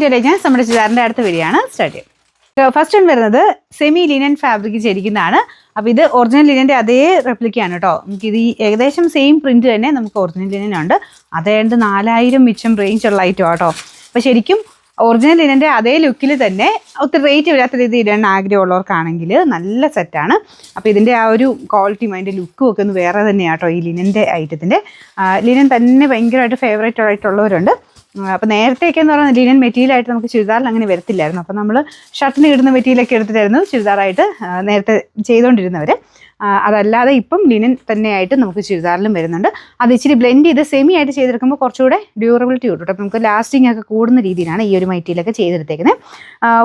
ഞാൻ നമ്മുടെ ചുരിദാറിൻ്റെ അടുത്ത് വരികയാണ് സ്റ്റാർട്ട് ചെയ്യും. ഫസ്റ്റ് വൺ വരുന്നത് സെമി ലിനൻ ഫാബ്രിക് ചെയ്തിരിക്കുന്നതാണ്. അപ്പോൾ ഇത് ഒറിജിനൽ ലിനൻ്റെ അതേ റെപ്ലിക്കയാണ് കേട്ടോ. നമുക്കിത് ഈ ഏകദേശം സെയിം പ്രിന്റ് തന്നെ നമുക്ക് ഒറിജിനൽ ലിനനുണ്ട്. അതേണ്ട് 4000 മിച്ചം റേഞ്ചുള്ള ഐറ്റം കേട്ടോ. അപ്പോൾ ശരിക്കും ഒറിജിനൽ ലിനൻ്റെ അതേ ലുക്കിൽ തന്നെ ഒത്തിരി റേറ്റ് വരാത്ത രീതിയിൽ ഇടാൻ ആഗ്രഹമുള്ളവർക്കാണെങ്കിൽ നല്ല സെറ്റാണ്. അപ്പോൾ ഇതിൻ്റെ ആ ഒരു ക്വാളിറ്റിയും അതിൻ്റെ ലുക്കും ഒക്കെ ഒന്ന് വേറെ തന്നെയാണ് കേട്ടോ. ഈ ലിനൻ്റെ ഐറ്റത്തിൻ്റെ ലിനൻ തന്നെ ഭയങ്കരമായിട്ട് ഫേവറേറ്റ് ആയിട്ടുള്ളവരുണ്ട്. അപ്പോൾ നേരത്തെയൊക്കെ എന്ന് പറഞ്ഞാൽ ലിനൻ മെറ്റീരിയലായിട്ട് നമുക്ക് ചുരിദാറിൽ അങ്ങനെ വരത്തില്ലായിരുന്നു. അപ്പോൾ നമ്മൾ ഷർട്ടിന് ഇടുന്ന മെറ്റീരിയലൊക്കെ എടുത്തിട്ടായിരുന്നു ചുരിദാറായിട്ട് നേരത്തെ ചെയ്തുകൊണ്ടിരുന്നവർ. അതല്ലാതെ ഇപ്പം ലിനൻ തന്നെയായിട്ട് നമുക്ക് ചുരിദാറിലും വരുന്നുണ്ട്. അത് ഇച്ചിരി ബ്ലെൻഡ് ചെയ്ത് സെമി ആയിട്ട് ചെയ്തെടുക്കുമ്പോൾ കുറച്ചുകൂടെ ഡ്യൂറബിലിറ്റി കിട്ടും. അപ്പോൾ നമുക്ക് ലാസ്റ്റിംഗ് ഒക്കെ കൂടുന്ന രീതിയിലാണ് ഈ ഒരു മെറ്റീരിയലൊക്കെ ചെയ്തെടുത്തേക്കുന്നത്.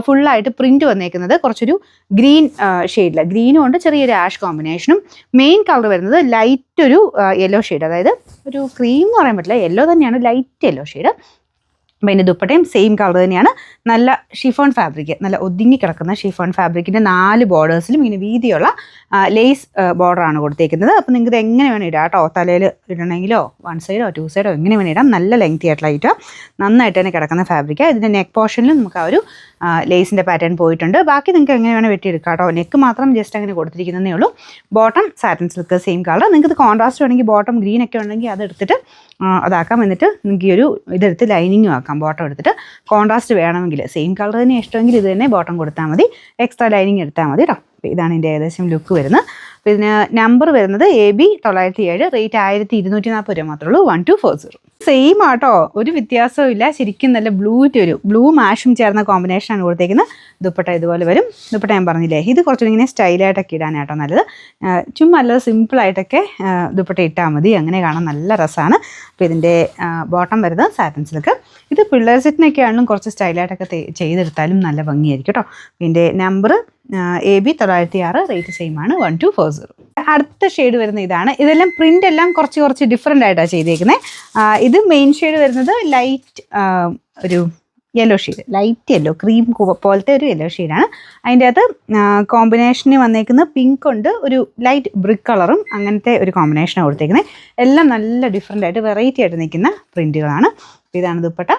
ഫുള്ളായിട്ട് പ്രിൻറ്റ് വന്നേക്കുന്നത് കുറച്ചൊരു ഗ്രീൻ ഷെയ്ഡില്ല, ഗ്രീനും ഉണ്ട് ചെറിയൊരു ആഷ് കോമ്പിനേഷനും. മെയിൻ കളർ വരുന്നത് ലൈറ്റ് ഒരു യെല്ലോ ഷെയ്ഡ്, അതായത് ഒരു ക്രീം എന്ന് പറയാൻ പറ്റില്ല, യെല്ലോ തന്നെയാണ്, ലൈറ്റ് യെല്ലോ ഷെയ്ഡ്. അപ്പോൾ അതിൻ്റെ ദുപ്പട്ടയും സെയിം കളർ തന്നെയാണ്. നല്ല ഷിഫോൺ ഫാബ്രിക്, നല്ല ഒതുങ്ങി കിടക്കുന്ന ഷിഫോൺ ഫാബ്രിക്കിൻ്റെ 4 ബോർഡേഴ്സിലും ഇങ്ങനെ വീതിയുള്ള ലേസ് ബോർഡറാണ് കൊടുത്തേക്കുന്നത്. അപ്പോൾ നിങ്ങൾക്ക് ഇത് എങ്ങനെ വേണം ഇടാം കേട്ടോ. തലയിൽ ഇടണമെങ്കിലോ 1 സൈഡോ 2 സൈഡോ എങ്ങനെ വേണം ഇടാം. നല്ല ലെങ്തി ആയിട്ടുള്ള ഐറ്റം, നന്നായിട്ട് തന്നെ കിടക്കുന്ന ഫാബ്രിക്കാണ്. ഇതിൻ്റെ നെക്ക് പോർഷനിലും നമുക്ക് ആ ഒരു ലേസിൻ്റെ പാറ്റേൺ പോയിട്ടുണ്ട്. ബാക്കി നിങ്ങൾക്ക് എങ്ങനെ വേണം വെട്ടിയെടുക്കാം കേട്ടോ. നെക്ക് മാത്രം ജസ്റ്റ് അങ്ങനെ കൊടുത്തിരിക്കുന്നതേ ഉള്ളൂ. Bottom satin silk same colour. നിങ്ങൾക്ക് ഇത് കോൺട്രാസ്റ്റ് വേണമെങ്കിൽ ബോട്ടം ഗ്രീൻ ഒക്കെ ഉണ്ടെങ്കിൽ അതെടുത്തിട്ട് അതാക്കാം. എന്നിട്ട് നിങ്ങൾക്ക് ഈ ഒരു ഇതെടുത്ത് ലൈനിങ്ങും ആക്കാം. ബോട്ടം എടുത്തിട്ട് കോൺട്രാസ്റ്റ് വേണമെങ്കിൽ സെയിം കളർ തന്നെ ഇഷ്ടമെങ്കിൽ ഇത് തന്നെ ബോട്ടം കൊടുത്താൽ മതി, എക്സ്ട്രാ ലൈനിങ് എടുത്താൽ മതി കേട്ടോ. അപ്പോൾ ഇതാണ് ഇതിൻ്റെ ഏകദേശം ലുക്ക് വരുന്നത്. അപ്പോൾ ഇതിന് നമ്പർ വരുന്നത് AB 907, റേറ്റ് 1240 രൂപ മാത്രമേ ഉള്ളൂ. 1240. സെയിം ആട്ടോ, ഒരു വ്യത്യാസവും ഇല്ല. ശരിക്കും നല്ല ബ്ലൂ മാഷും ചേർന്ന കോമ്പിനേഷനാണ് കൊടുത്തേക്കുന്നത്. ദുപ്പട്ട ഇതുപോലെ വരും. ദുപ്പട്ട ഞാൻ പറഞ്ഞില്ലേ, ഇത് കുറച്ചുകൂടി ഇങ്ങനെ സ്റ്റൈലായിട്ടൊക്കെ ഇടാനാട്ടോ നല്ലത്. ചുമ്മാ നല്ലത് സിമ്പിളായിട്ടൊക്കെ ദുപ്പട്ട ഇട്ടാൽ മതി, അങ്ങനെ കാണാൻ നല്ല രസമാണ്. അപ്പോൾ ഇതിൻ്റെ ബോട്ടം വരുന്നത് സാറ്റിൻ സിൽക്ക്. ഇത് പിള്ളേർ സെറ്റിനൊക്കെ ആണെങ്കിലും കുറച്ച് സ്റ്റൈലായിട്ടൊക്കെ ചെയ്തെടുത്താലും നല്ല ഭംഗിയായിരിക്കും കേട്ടോ. ഇതിൻ്റെ നമ്പർ AB 906, റേറ്റ് സെയിം ആണ് 1240. അടുത്ത ഷെയ്ഡ് വരുന്ന ഇതാണ്. ഇതെല്ലാം പ്രിൻ്റ് എല്ലാം കുറച്ച് ഡിഫറെൻ്റ് ആയിട്ടാണ് ചെയ്തേക്കുന്നത്. ഇത് മെയിൻ ഷെയ്ഡ് വരുന്നത് ലൈറ്റ് ഒരു yellow shade, light yellow, cream പോലത്തെ ഒരു യെല്ലോ ഷെയ്ഡാണ്. അതിൻ്റെ അകത്ത് കോമ്പിനേഷന് വന്നേക്കുന്നത് പിങ്ക് ഉണ്ട്, ഒരു ലൈറ്റ് ബ്രിക്ക് കളറും, അങ്ങനത്തെ ഒരു കോമ്പിനേഷനാണ് കൊടുത്തേക്കുന്നത്. എല്ലാം നല്ല ഡിഫറെൻ്റ് ആയിട്ട് വെറൈറ്റി ആയിട്ട് നിൽക്കുന്ന പ്രിൻറ്റുകളാണ്. ഇതാണ് ദുപ്പട്ട.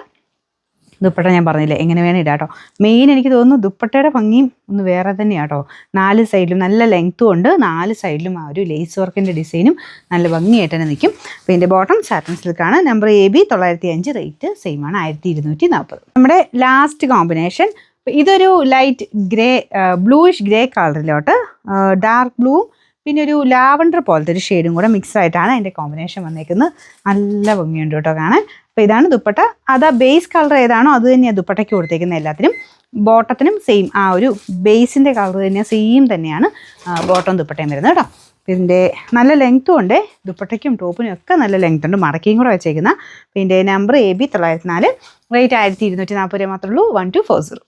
ദുപ്പട്ട ഞാൻ പറഞ്ഞില്ലേ എങ്ങനെ വേണം ഇടാം കേട്ടോ. മെയിൻ എനിക്ക് തോന്നുന്നു ദുപ്പട്ടയുടെ ഭംഗിയും ഒന്ന് വേറെ തന്നെയാണ് കേട്ടോ. 4 സൈഡിലും നല്ല ലെങ്ത്തും ഉണ്ട്, 4 സൈഡിലും ആ ഒരു ലേസ് വർക്കിൻ്റെ ഡിസൈനും നല്ല ഭംഗിയായിട്ട് തന്നെ നിൽക്കും. അപ്പോൾ ഇതിൻ്റെ ബോട്ടം സാറ്റിൻ സിൽക്കാണ്. നമ്പർ AB 905, റേറ്റ് സെയിം ആണ് 1240. നമ്മുടെ ലാസ്റ്റ് കോമ്പിനേഷൻ ഇതൊരു ലൈറ്റ് ഗ്രേ, ബ്ലൂയിഷ് ഗ്രേ കളറിലോട്ട് ഡാർക്ക് ബ്ലൂവും പിന്നെ ഒരു ലാവണ്ടർ പോലത്തെ ഒരു ഷെയ്ഡും കൂടെ മിക്സ് ആയിട്ടാണ് അതിൻ്റെ കോമ്പിനേഷൻ വന്നേക്കുന്നത്. നല്ല ഭംഗിയുണ്ട് കേട്ടോ കാണാൻ. അപ്പോൾ ഇതാണ് ദുപ്പട്ട. അത് ബേസ് കളർ ഏതാണോ അത് തന്നെയാണ് ദുപ്പട്ടയ്ക്ക് കൊടുത്തേക്കുന്നത്. എല്ലാത്തിനും ബോട്ടത്തിനും സെയിം ആ ഒരു ബേസിൻ്റെ കളർ തന്നെയാണ്, സെയിം തന്നെയാണ് ബോട്ടം ദുപ്പട്ടയും വരുന്നത് കേട്ടോ. ഇതിൻ്റെ നല്ല ലെങ്ത്തും ഉണ്ട്, ദുപ്പട്ടയ്ക്കും ടോപ്പിനും ഒക്കെ നല്ല ലെങ്ത് ഉണ്ട്, മടക്കിയും കൂടെ വെച്ചേക്കുന്ന. ഇതിൻ്റെ നമ്പർ AB 904, റേറ്റ് 1240 രൂപ മാത്രമേ ഉള്ളൂ. 1240.